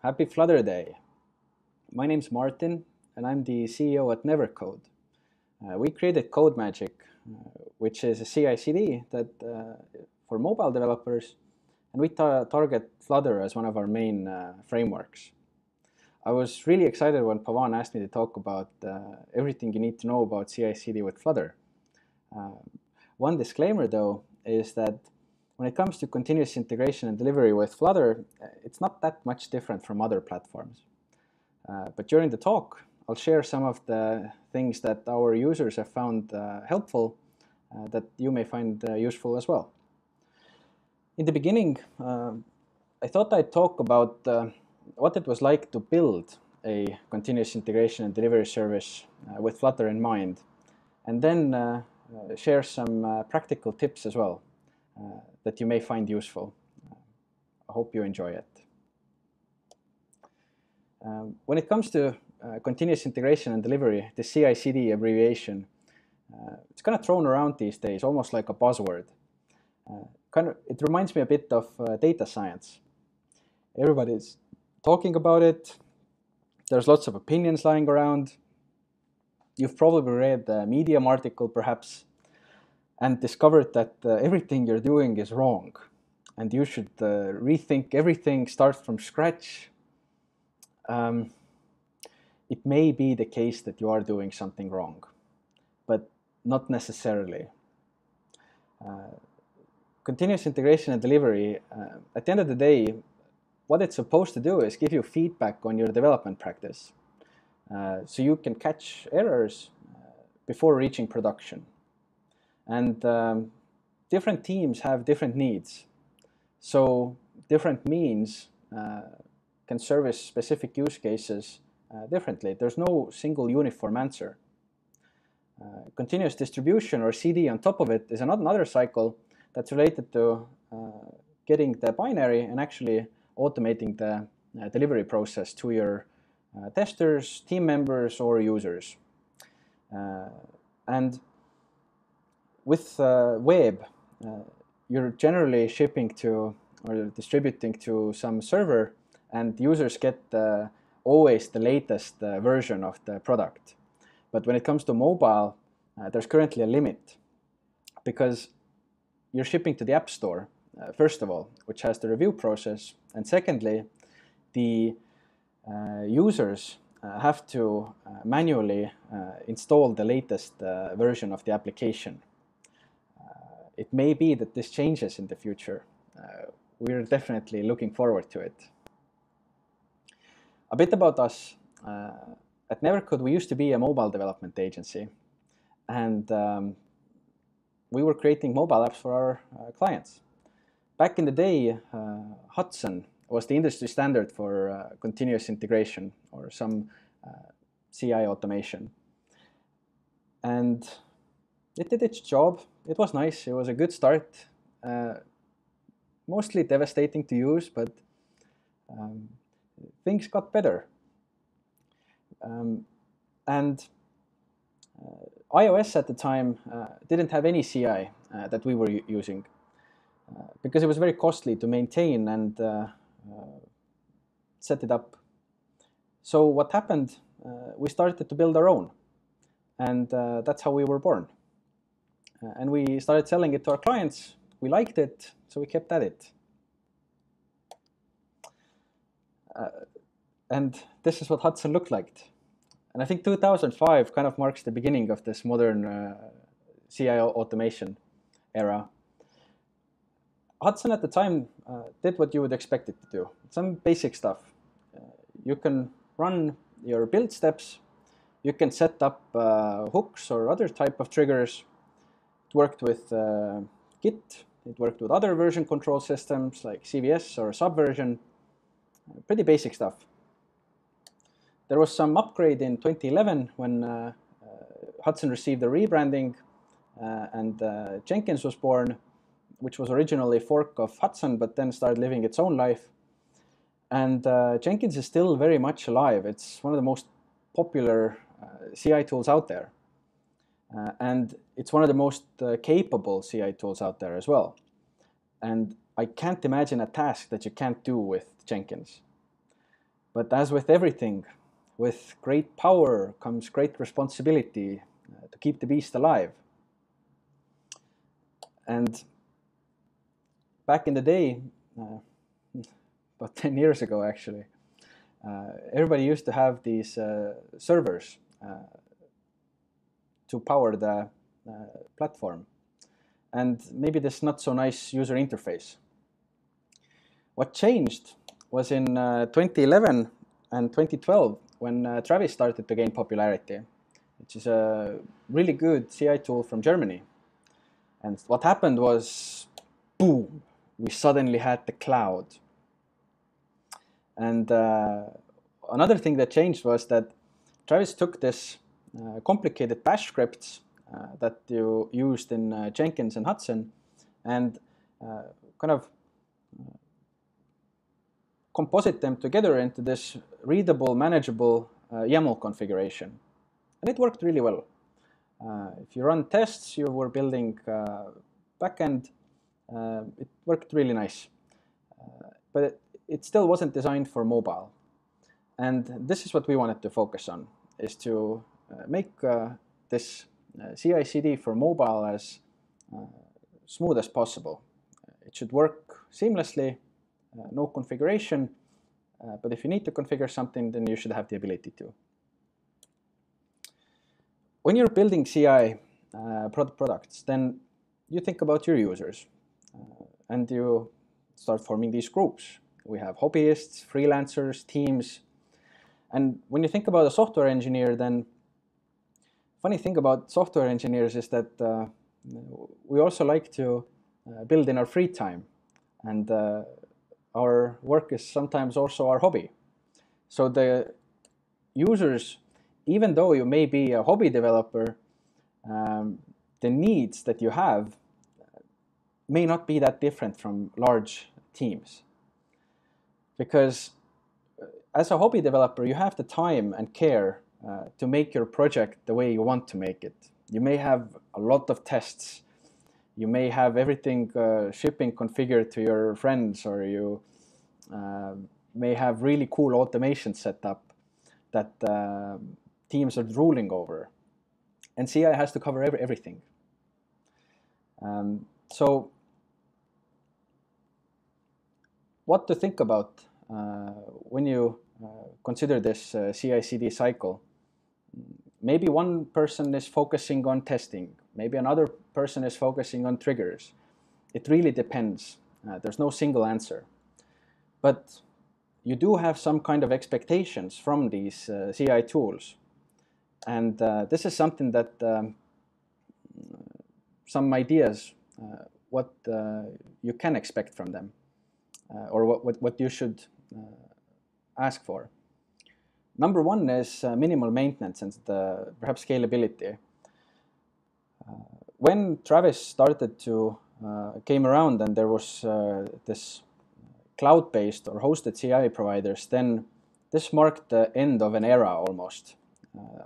Happy Flutter Day. My name's Martin, and I'm the CEO at Nevercode. We created Codemagic, which is a CI/CD that for mobile developers, and we target Flutter as one of our main frameworks. I was really excited when Pavan asked me to talk about everything you need to know about CI/CD with Flutter. One disclaimer, though, is that when it comes to continuous integration and delivery with Flutter, it's not that much different from other platforms. But during the talk, I'll share some of the things that our users have found helpful that you may find useful as well. In the beginning, I thought I'd talk about what it was like to build a continuous integration and delivery service with Flutter in mind, and then share some practical tips as well that you may find useful. I hope you enjoy it. When it comes to continuous integration and delivery, the CI/CD abbreviation, it's kind of thrown around these days, almost like a buzzword. It reminds me a bit of data science. Everybody's talking about it. There's lots of opinions lying around. You've probably read a Medium article, perhaps, and discovered that everything you're doing is wrong, and you should rethink everything, start from scratch. It may be the case that you are doing something wrong, but not necessarily. Continuous integration and delivery, at the end of the day, what it's supposed to do is give you feedback on your development practice, so you can catch errors before reaching production. And different teams have different needs, so different means can service specific use cases differently. There's no single uniform answer. Continuous distribution, or CD, on top of it is another cycle that's related to getting the binary and actually automating the delivery process to your testers, team members, or users. And with web, you're generally shipping to or distributing to some server, and users get always the latest version of the product. But when it comes to mobile, there's currently a limit, because you're shipping to the App Store, first of all, which has the review process, and secondly, the users have to manually install the latest version of the application. It may be that this changes in the future. We're definitely looking forward to it. A bit about us. At Nevercode, we used to be a mobile development agency, and we were creating mobile apps for our clients. Back in the day, Hudson was the industry standard for continuous integration or some CI automation. And it did its job. It was nice. It was a good start. Mostly devastating to use, but things got better. And iOS at the time didn't have any CI that we were using because it was very costly to maintain and set it up. So what happened? We started to build our own, and that's how we were born. And we started selling it to our clients. We liked it, so we kept at it. And this is what Hudson looked like. And I think 2005 kind of marks the beginning of this modern CI automation era. Hudson at the time did what you would expect it to do. Some basic stuff. You can run your build steps. You can set up hooks or other type of triggers. It worked with Git. It worked with other version control systems like CVS or Subversion. Pretty basic stuff. There was some upgrade in 2011 when Hudson received a rebranding and Jenkins was born, which was originally a fork of Hudson, but then started living its own life. And Jenkins is still very much alive. It's one of the most popular CI tools out there. And it's one of the most capable CI tools out there as well. And I can't imagine a task that you can't do with Jenkins. But as with everything, with great power comes great responsibility to keep the beast alive. And back in the day, about 10 years ago actually, everybody used to have these servers to power the platform, and maybe this not so nice user interface. What changed was in 2011 and 2012 when Travis started to gain popularity, which is a really good CI tool from Germany. And what happened was, boom, we suddenly had the cloud. And another thing that changed was that Travis took this complicated bash scripts that you used in Jenkins and Hudson and kind of composite them together into this readable, manageable YAML configuration. And it worked really well. If you run tests, you were building backend, it worked really nice. But it still wasn't designed for mobile. And this is what we wanted to focus on, is to make this CI/CD for mobile as smooth as possible. It should work seamlessly, no configuration, but if you need to configure something, then you should have the ability to. When you're building CI products, then you think about your users and you start forming these groups. We have hobbyists, freelancers, teams. And when you think about a software engineer, then funny thing about software engineers is that we also like to build in our free time. And our work is sometimes also our hobby. So the users, even though you may be a hobby developer, the needs that you have may not be that different from large teams. Because as a hobby developer, you have the time and care to make your project the way you want to make it. You may have a lot of tests. You may have everything shipping configured to your friends, or you may have really cool automation set up that teams are drooling over. And CI has to cover everything. So what to think about when you consider this CI/CD cycle? Maybe one person is focusing on testing. Maybe another person is focusing on triggers. It really depends. There's no single answer. But you do have some kind of expectations from these CI tools. And this is something that some ideas what you can expect from them, or what you should ask for. Number one is minimal maintenance and perhaps scalability. When Travis started to came around and there was this cloud-based or hosted CI providers, then this marked the end of an era almost.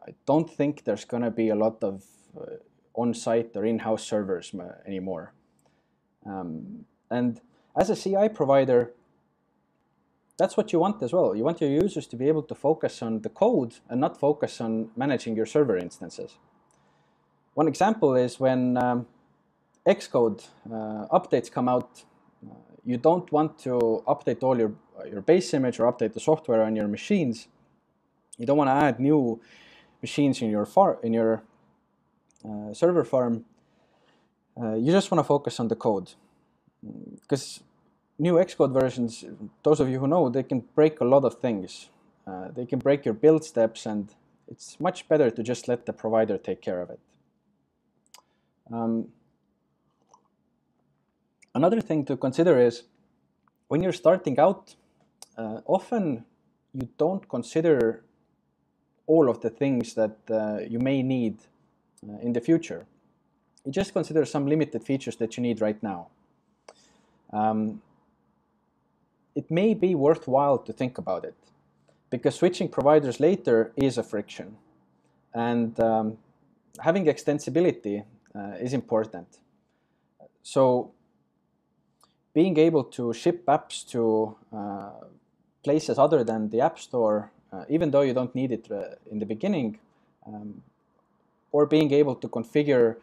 I don't think there's going to be a lot of on-site or in-house servers anymore. And as a CI provider, that's what you want as well. You want your users to be able to focus on the code and not focus on managing your server instances. One example is when Xcode updates come out. You don't want to update all your base image or update the software on your machines. You don't want to add new machines in your server farm. You just want to focus on the code, because new Xcode versions, those of you who know, they can break a lot of things. They can break your build steps, and it's much better to just let the provider take care of it. Another thing to consider is when you're starting out, often you don't consider all of the things that you may need in the future. You just consider some limited features that you need right now. It may be worthwhile to think about it, because switching providers later is a friction, and having extensibility is important. So being able to ship apps to places other than the App Store, even though you don't need it in the beginning, or being able to configure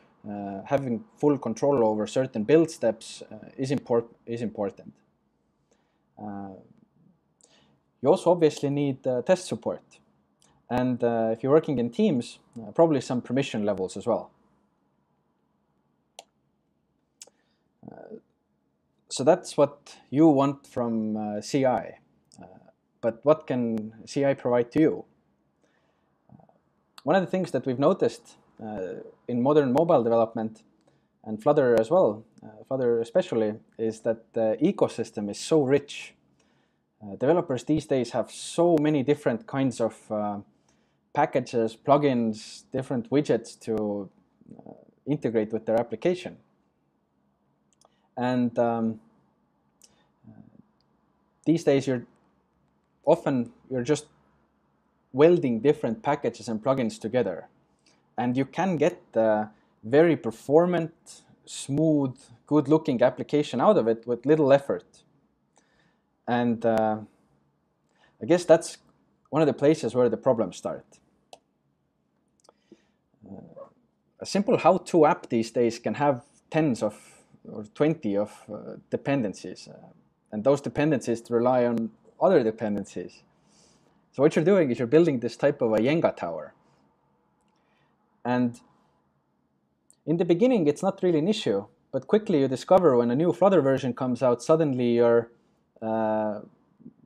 having full control over certain build steps is important. You also obviously need test support. And if you're working in teams, probably some permission levels as well. So that's what you want from CI. But what can CI provide to you? One of the things that we've noticed in modern mobile development, and Flutter as well, Flutter especially, is that the ecosystem is so rich. Developers these days have so many different kinds of packages, plugins, different widgets to integrate with their application. And these days you're just welding different packages and plugins together. And you can get a very performant, smooth, good-looking application out of it with little effort. And I guess that's one of the places where the problems start. A simple how-to app these days can have tens of or 20 of dependencies. And those dependencies rely on other dependencies. So what you're doing is you're building this type of a Jenga tower. And in the beginning, it's not really an issue. But quickly you discover when a new Flutter version comes out, suddenly your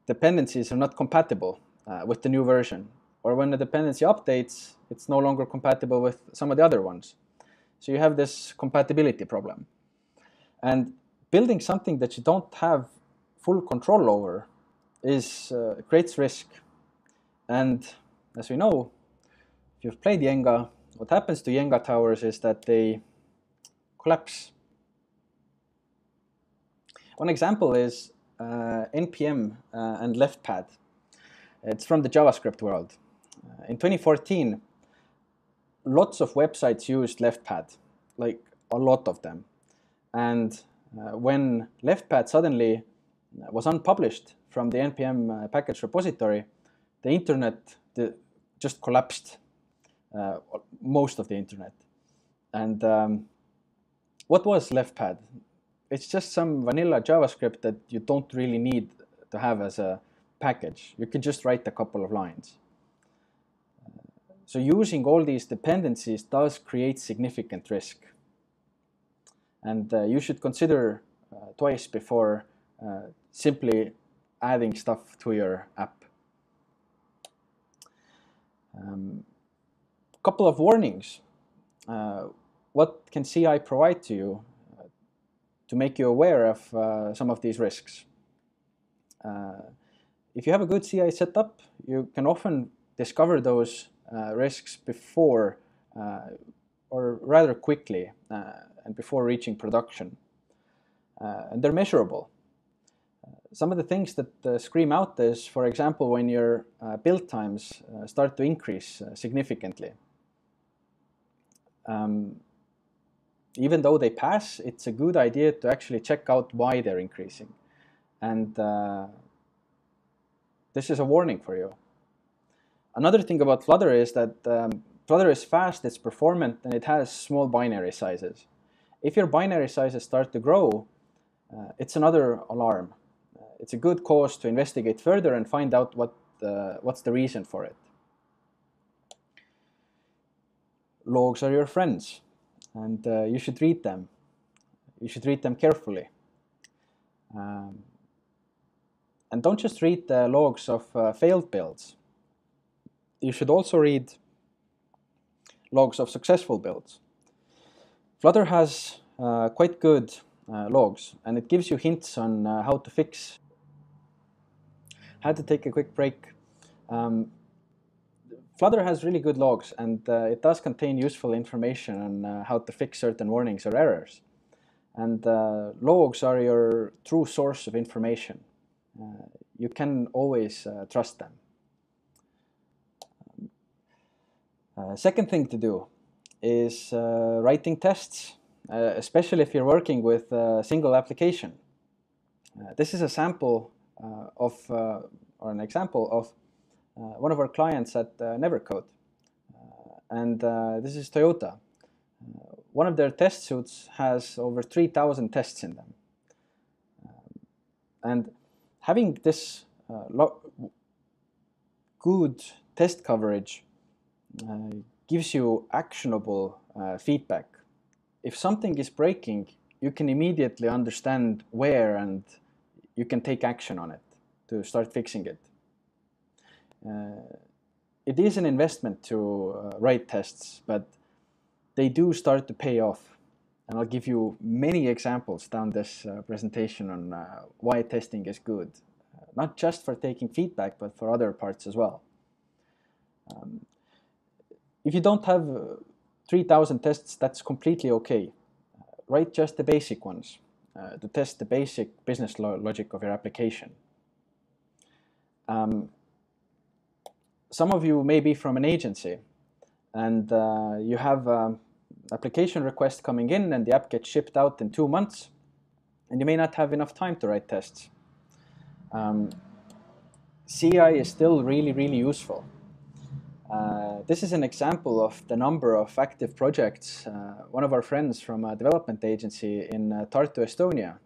dependencies are not compatible with the new version. Or when the dependency updates, it's no longer compatible with some of the other ones. So you have this compatibility problem. And building something that you don't have full control over creates risk. And as we know, if you've played Jenga, what happens to Jenga towers is that they collapse. One example is NPM and leftpad. It's from the JavaScript world. In 2014, lots of websites used leftpad, like a lot of them. And when leftpad suddenly was unpublished from the NPM package repository, the internet just collapsed, most of the internet. And what was leftpad? It's just some vanilla JavaScript that you don't really need to have as a package. You can just write a couple of lines. So using all these dependencies does create significant risk. And you should consider twice before simply adding stuff to your app. Couple of warnings. What can CI provide to you to make you aware of some of these risks? If you have a good CI setup, you can often discover those risks before or rather quickly and before reaching production. And they're measurable. Some of the things that scream out is, for example, when your build times start to increase significantly. Even though they pass, it's a good idea to actually check out why they're increasing. And this is a warning for you. Another thing about Flutter is that Flutter is fast, it's performant, and it has small binary sizes. If your binary sizes start to grow, it's another alarm. It's a good cause to investigate further and find out what's the reason for it. Logs are your friends, and you should read them. You should read them carefully. And don't just read the logs of failed builds. You should also read logs of successful builds. Flutter has quite good logs, and it gives you hints on how to fix. Had to take a quick break. Flutter has really good logs, and it does contain useful information on how to fix certain warnings or errors. And logs are your true source of information. You can always trust them. Second thing to do is writing tests, especially if you're working with a single application. This is a sample of or an example of one of our clients at Nevercode. This is Toyota. One of their test suites has over 3,000 tests in them. And having this good test coverage gives you actionable feedback. If something is breaking, you can immediately understand where and you can take action on it to start fixing it. It is an investment to write tests, but they do start to pay off. And I'll give you many examples down this presentation on why testing is good. Not just for taking feedback, but for other parts as well. If you don't have 3,000 tests, that's completely okay. Write just the basic ones to test the basic business logic of your application. Some of you may be from an agency and you have application request coming in and the app gets shipped out in 2 months and you may not have enough time to write tests. CI is still really useful. This is an example of the number of active projects. One of our friends from a development agency in Tartu, Estonia,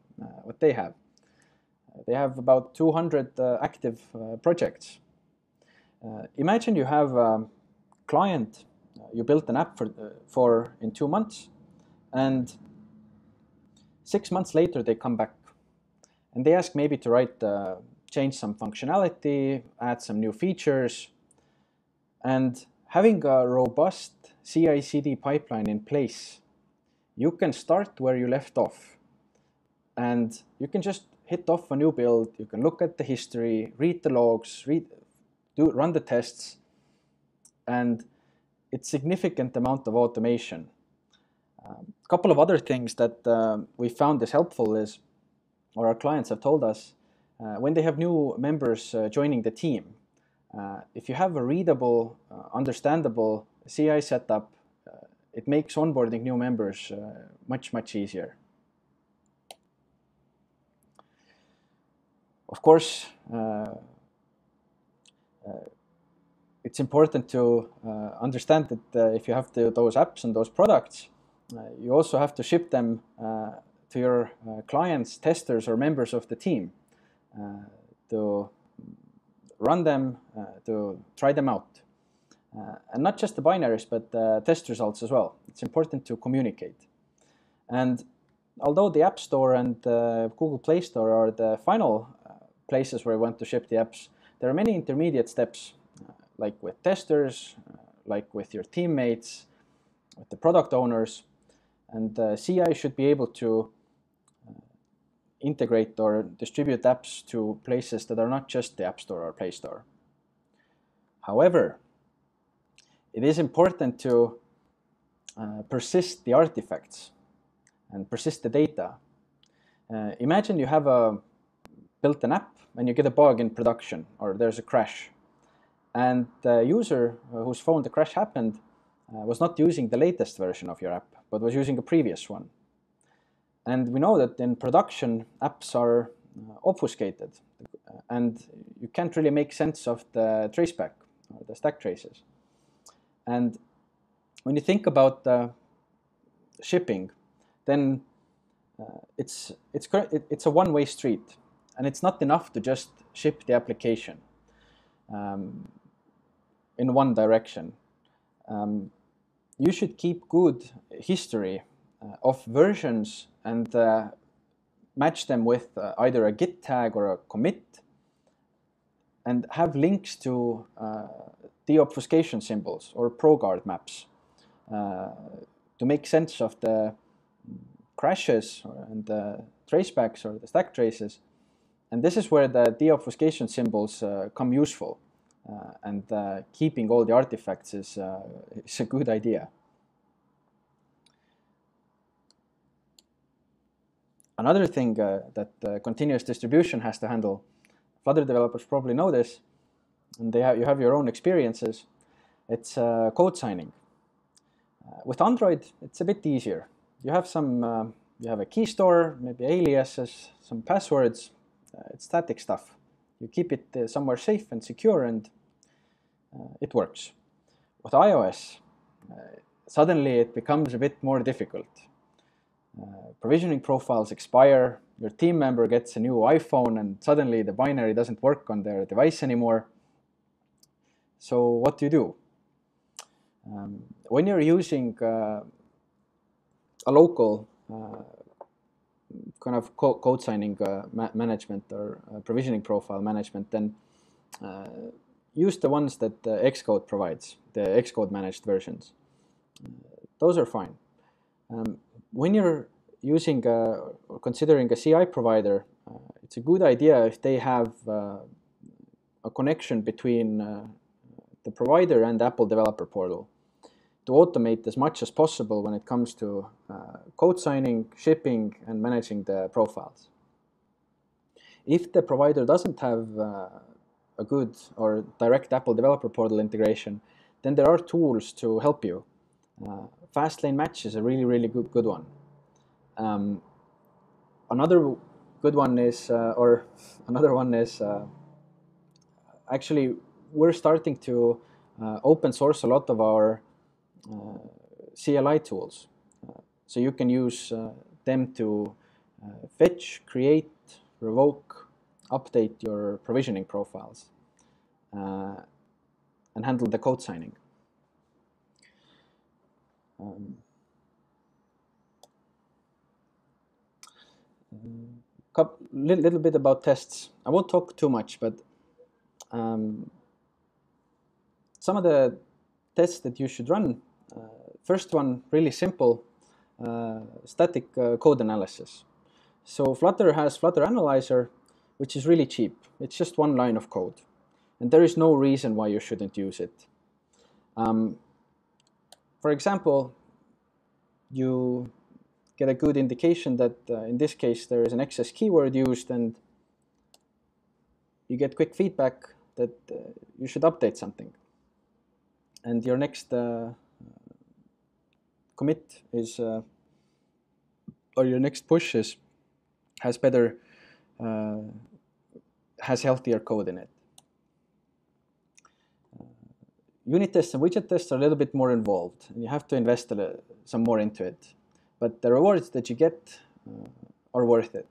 what they have. They have about 200 active projects. Imagine you have a client you built an app for in 2 months, and 6 months later they come back and they ask maybe to change some functionality, add some new features. And having a robust CI/CD pipeline in place, you can start where you left off. And you can just hit off a new build, you can look at the history, read the logs, run the tests, and it's significant amount of automation. A couple of other things that we found is helpful is, or our clients have told us, when they have new members joining the team, if you have a readable, understandable CI setup, it makes onboarding new members much easier. Of course, it's important to understand that if you have those apps and those products, you also have to ship them to your clients, testers, or members of the team to run them, to try them out. And not just the binaries, but test results as well. It's important to communicate. And although the App Store and Google Play Store are the final places where we want to ship the apps, there are many intermediate steps, like with testers, like with your teammates, with the product owners. And CI should be able to integrate or distribute apps to places that are not just the App Store or Play Store. However, it is important to persist the artifacts and persist the data. Imagine you have built an app and you get a bug in production, or there's a crash. And the user whose phone the crash happened was not using the latest version of your app, but was using a previous one. And we know that in production, apps are obfuscated, and you can't really make sense of the traceback, or the stack traces. And when you think about shipping, then it's a one-way street, and it's not enough to just ship the application in one direction. You should keep good history of versions and match them with either a Git tag or a commit, and have links to deobfuscation symbols or ProGuard maps to make sense of the crashes and the tracebacks or the stack traces. And this is where the deobfuscation symbols come useful, and keeping all the artifacts is a good idea. Another thing that continuous distribution has to handle, Flutter developers probably know this, and you have your own experiences, it's code signing. With Android, it's a bit easier. You have you have a key store, maybe aliases, some passwords, it's static stuff. You keep it somewhere safe and secure, and it works. With iOS, suddenly it becomes a bit more difficult. Provisioning profiles expire, your team member gets a new iPhone, and suddenly the binary doesn't work on their device anymore. So what do? When you're using a local kind of code signing management or provisioning profile management, then use the ones that Xcode provides, the Xcode managed versions. Those are fine. When you're using or considering a CI provider, it's a good idea if they have a connection between the provider and the Apple Developer Portal to automate as much as possible when it comes to code signing, shipping, and managing the profiles. If the provider doesn't have a good or direct Apple Developer Portal integration, then there are tools to help you. Fastlane Match is a really good one. Another good one is, actually we're starting to open source a lot of our CLI tools. So you can use them to fetch, create, revoke, update your provisioning profiles, and handle the code signing. Little bit about tests. I won't talk too much, but some of the tests that you should run. First one, really simple, static code analysis. So Flutter has Flutter Analyzer, which is really cheap. It's just one line of code, and there is no reason why you shouldn't use it. For example, you get a good indication that in this case there is an excess keyword used, and you get quick feedback that you should update something. And your next commit is, or your next push is, has healthier code in it. Unit tests and widget tests are a little bit more involved, and you have to invest some more into it. But the rewards that you get are worth it.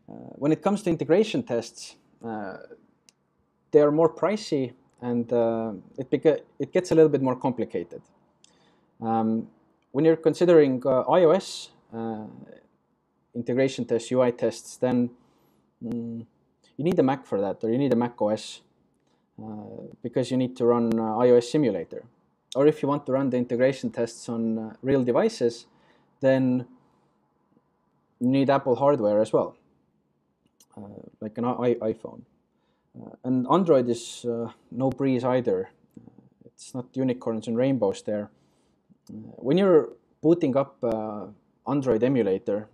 When it comes to integration tests, they are more pricey, and it gets a little bit more complicated. When you're considering iOS integration tests, UI tests, then you need a Mac for that, or you need a Mac OS, because you need to run iOS simulator. Or if you want to run the integration tests on real devices, then you need Apple hardware as well, like an iPhone. And Android is no breeze either. It's not unicorns and rainbows there. When you're booting up Android emulator,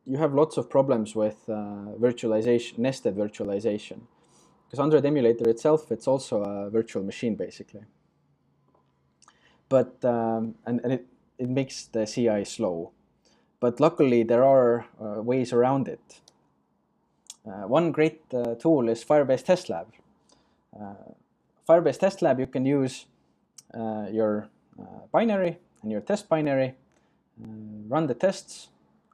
you have lots of problems with virtualization, nested virtualization. Because Android emulator itself, it's also a virtual machine basically. But it makes the CI slow. But luckily there are ways around it. One great tool is Firebase Test Lab. Firebase Test Lab, you can use your binary and your test binary, run the tests,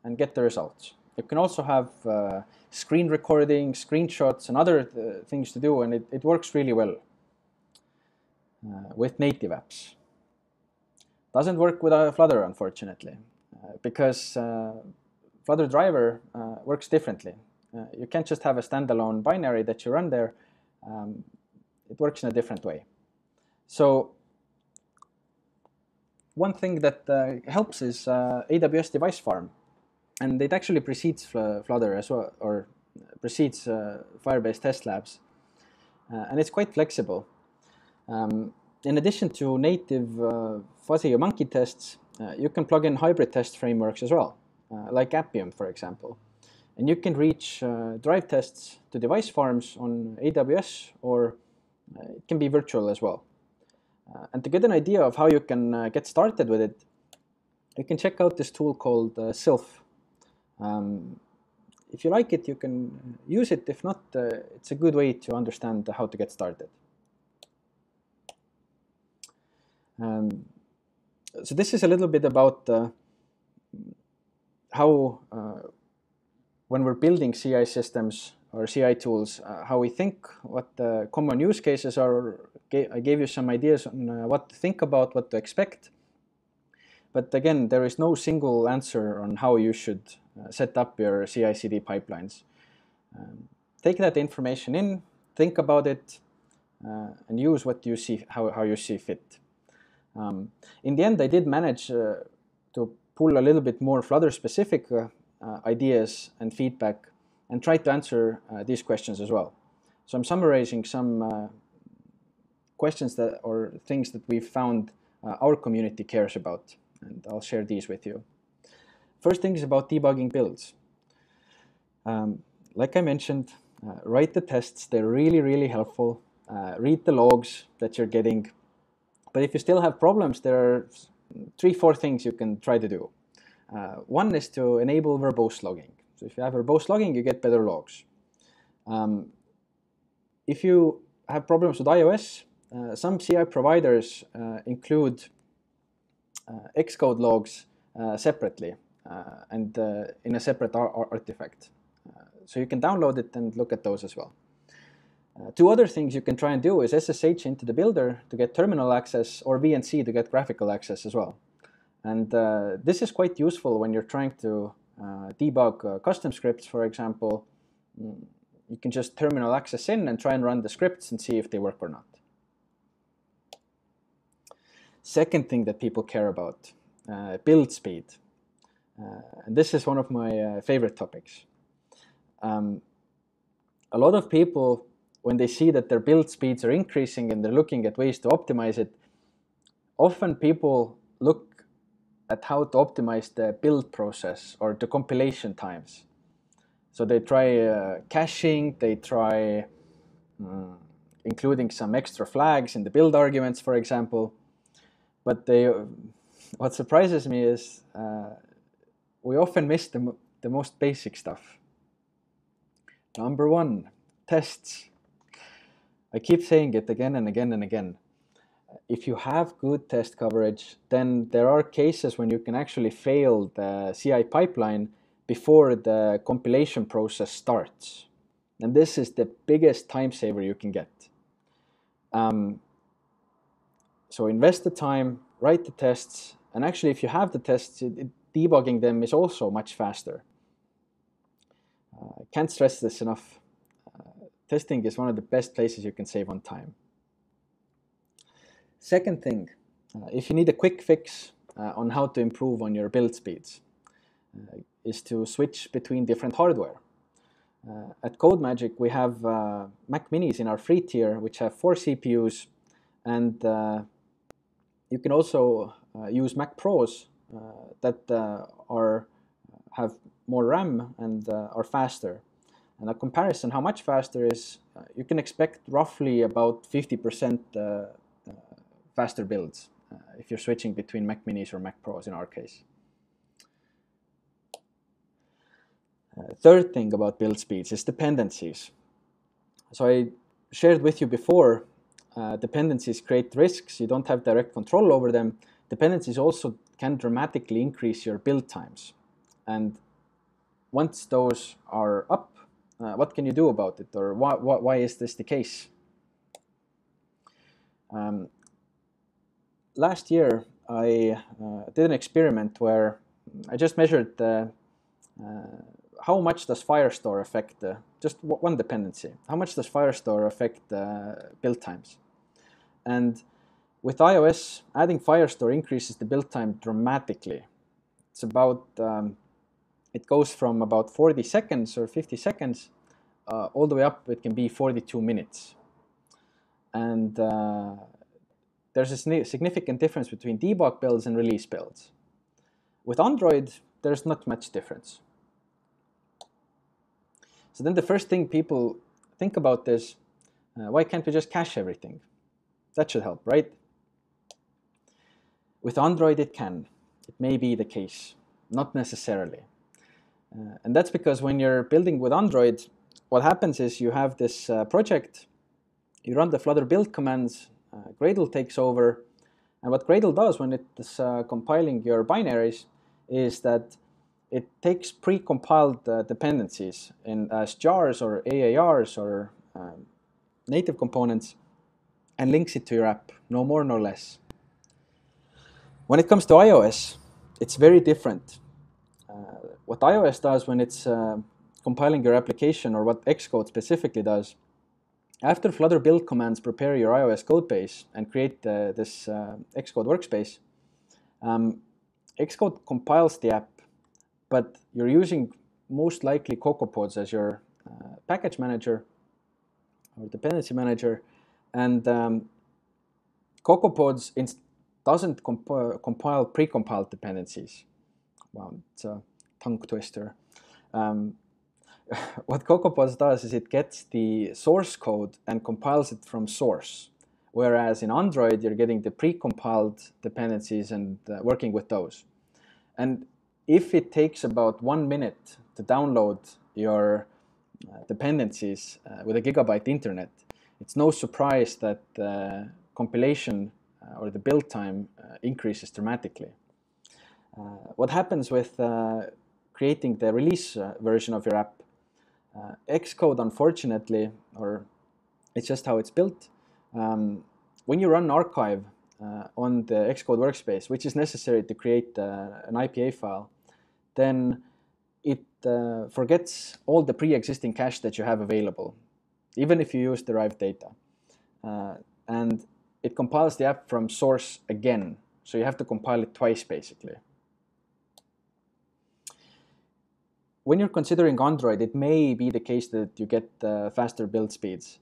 and get the results. You can also have screen recording, screenshots, and other things to do, and it works really well with native apps. Doesn't work with Flutter, unfortunately, because Flutter driver works differently. You can't just have a standalone binary that you run there. It works in a different way. So one thing that helps is AWS Device Farm, and it actually precedes Flutter as well, or precedes Firebase Test Labs, and it's quite flexible. In addition to native fuzzy or monkey tests, you can plug in hybrid test frameworks as well, like Appium, for example. And you can reach drive tests to device farms on AWS, or it can be virtual as well. And to get an idea of how you can get started with it, you can check out this tool called Sylph. if you like it, you can use it. If not, it's a good way to understand how to get started. So this is a little bit about how, when we're building CI systems or CI tools, how we think, what the common use cases are. I gave you some ideas on what to think about, what to expect. But again, there is no single answer on how you should set up your CI/CD pipelines. Take that information in, think about it, and use what you see, how you see fit. In the end, I did manage to pull a little bit more Flutter-specific ideas and feedback, and try to answer these questions as well. So I'm summarizing some questions that, or things that we've found our community cares about, and I'll share these with you. First thing is about debugging builds. Like I mentioned, write the tests. They're really, really helpful. Read the logs that you're getting. But if you still have problems, there are 3-4 things you can try to do. One is to enable verbose logging. So if you have verbose logging, you get better logs. If you have problems with iOS, some CI providers include Xcode logs separately and in a separate artifact. So you can download it and look at those as well. 2 other things you can try and do is SSH into the builder to get terminal access, or VNC to get graphical access as well. And this is quite useful when you're trying to debug custom scripts, for example. You can just terminal access in and try and run the scripts and see if they work or not. Second thing that people care about, build speed. And this is one of my favorite topics. A lot of people, when they see that their build speeds are increasing and they're looking at ways to optimize it, often people look at how to optimize the build process or the compilation times. So they try caching, they try including some extra flags in the build arguments, for example. But what surprises me is we often miss the most basic stuff. Number 1, tests. I keep saying it again and again and again. If you have good test coverage, then there are cases when you can actually fail the CI pipeline before the compilation process starts. And this is the biggest time saver you can get. So invest the time, write the tests, and actually if you have the tests, debugging them is also much faster. I can't stress this enough. Testing is one of the best places you can save on time. Second thing, if you need a quick fix on how to improve on your build speeds, is to switch between different hardware. At Codemagic, we have Mac Minis in our free tier, which have 4 CPUs, and you can also use Mac Pros that have more RAM and are faster. And a comparison, how much faster is, you can expect roughly about 50% faster builds if you're switching between Mac Minis or Mac Pros in our case. Third thing about build speeds is dependencies. So I shared with you before, dependencies create risks. You don't have direct control over them. Dependencies also can dramatically increase your build times. And once those are up, what can you do about it, or why is this the case? Last year, I did an experiment where I just measured how much does Firestore affect, just one dependency, how much does Firestore affect build times? And with iOS, adding Firestore increases the build time dramatically. It's about, it goes from about 40 seconds or 50 seconds all the way up, it can be 42 minutes. And there's a significant difference between debug builds and release builds. With Android, there's not much difference. So then the first thing people think about is, why can't we just cache everything? That should help, right? With Android, it can. It may be the case, not necessarily. And that's because when you're building with Android, what happens is you have this project, you run the Flutter build commands, Gradle takes over, and what Gradle does when it's compiling your binaries is that it takes pre-compiled dependencies as jars or AARs or native components and links it to your app, no more, no less. When it comes to iOS, it's very different. What iOS does when it's compiling your application, or what Xcode specifically does, after Flutter build commands prepare your iOS code base and create this Xcode workspace, Xcode compiles the app, but you're using most likely CocoaPods as your package manager or dependency manager, and CocoaPods doesn't compile pre-compiled dependencies. Wow, it's a tongue twister. What CocoaPods does is it gets the source code and compiles it from source, whereas in Android you're getting the pre-compiled dependencies and working with those. And if it takes about 1 minute to download your dependencies with a gigabyte internet, it's no surprise that compilation or the build time increases dramatically. What happens with creating the release version of your app? Xcode, unfortunately, or it's just how it's built, when you run archive on the Xcode workspace, which is necessary to create an IPA file, then it forgets all the pre-existing cache that you have available, even if you use derived data. And it compiles the app from source again, so you have to compile it twice, basically. When you're considering Android, it may be the case that you get faster build speeds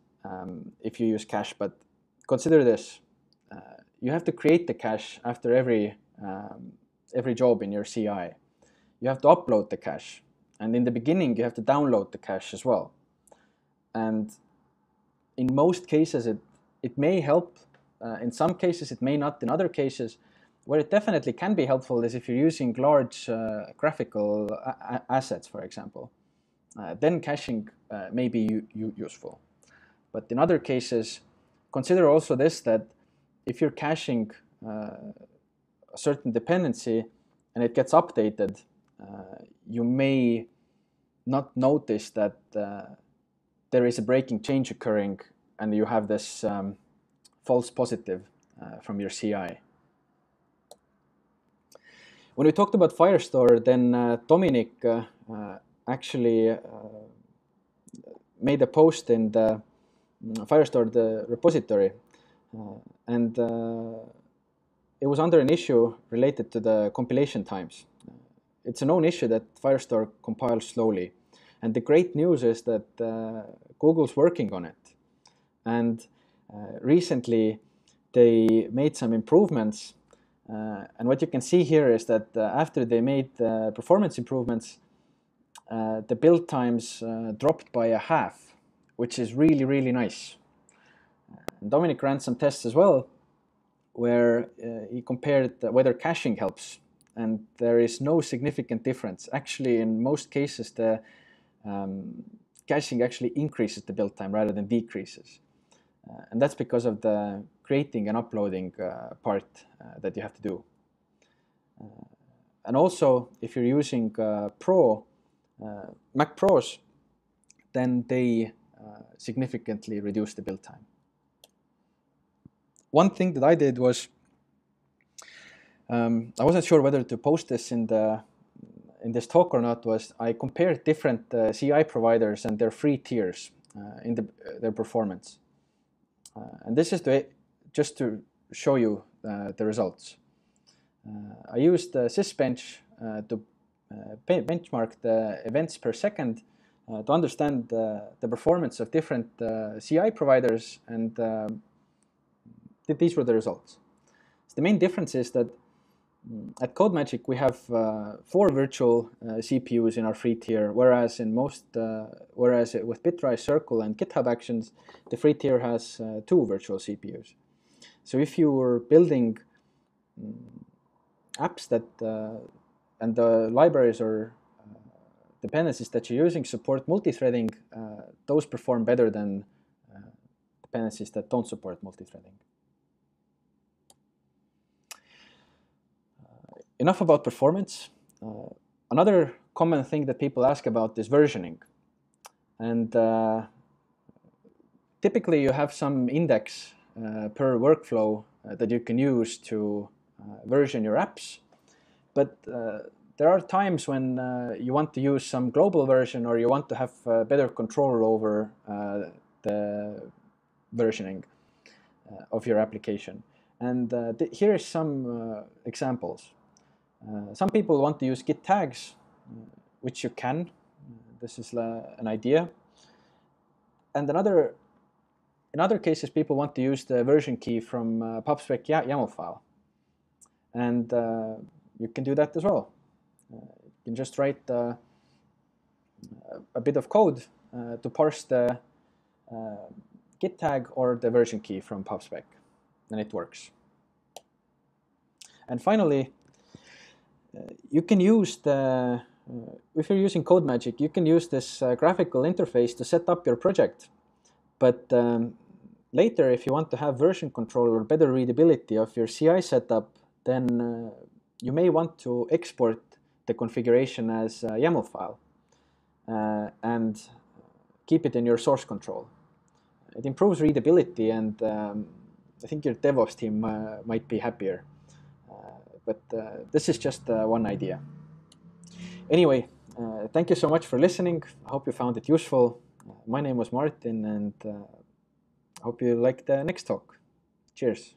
if you use cache, but consider this. You have to create the cache after every job in your CI. You have to upload the cache, and in the beginning you have to download the cache as well. And in most cases it may help, in some cases it may not. In other cases, where it definitely can be helpful is if you're using large graphical assets, for example. Then caching may be useful. But in other cases, consider also this, that if you're caching a certain dependency and it gets updated, you may not notice that there is a breaking change occurring and you have this false positive from your CI. When we talked about Firestore, then Dominic actually made a post in the Firestore, the repository, and it was under an issue related to the compilation times. It's a known issue that Firestore compiles slowly, and the great news is that Google's working on it. And recently they made some improvements. And what you can see here is that after they made performance improvements, the build times dropped by a half, which is really, really nice. And Dominic ran some tests as well, where he compared whether caching helps, and there is no significant difference. Actually, in most cases, the caching actually increases the build time rather than decreases. And that's because of the creating and uploading part that you have to do. And also, if you're using Mac Pros, then they significantly reduce the build time. One thing that I did was, I wasn't sure whether to post this in this talk or not, was I compared different CI providers and their free tiers in their performance. And this is just to show you the results. I used Sysbench to benchmark the events per second to understand the performance of different CI providers, and these were the results. So the main difference is that at Codemagic we have 4 virtual CPUs in our free tier, whereas with Bitrise, Circle, and GitHub Actions, the free tier has 2 virtual CPUs. So if you were building apps that and the libraries or dependencies that you're using support multi-threading, those perform better than dependencies that don't support multi-threading. Enough about performance. Another common thing that people ask about is versioning. And typically you have some index per workflow that you can use to version your apps. But there are times when you want to use some global version, or you want to have better control over the versioning of your application. And here is some examples. Some people want to use Git tags, which you can. This is an idea. And in other cases, people want to use the version key from pubspec YAML file. And you can do that as well. You can just write a bit of code to parse the Git tag or the version key from pubspec, and it works. And finally, you can use the, if you're using Codemagic, you can use this graphical interface to set up your project. But later, if you want to have version control or better readability of your CI setup, then you may want to export the configuration as a YAML file and keep it in your source control. It improves readability, and I think your DevOps team might be happier. But this is just one idea. Anyway, thank you so much for listening. I hope you found it useful. My name was Martin, and I hope you like the next talk. Cheers.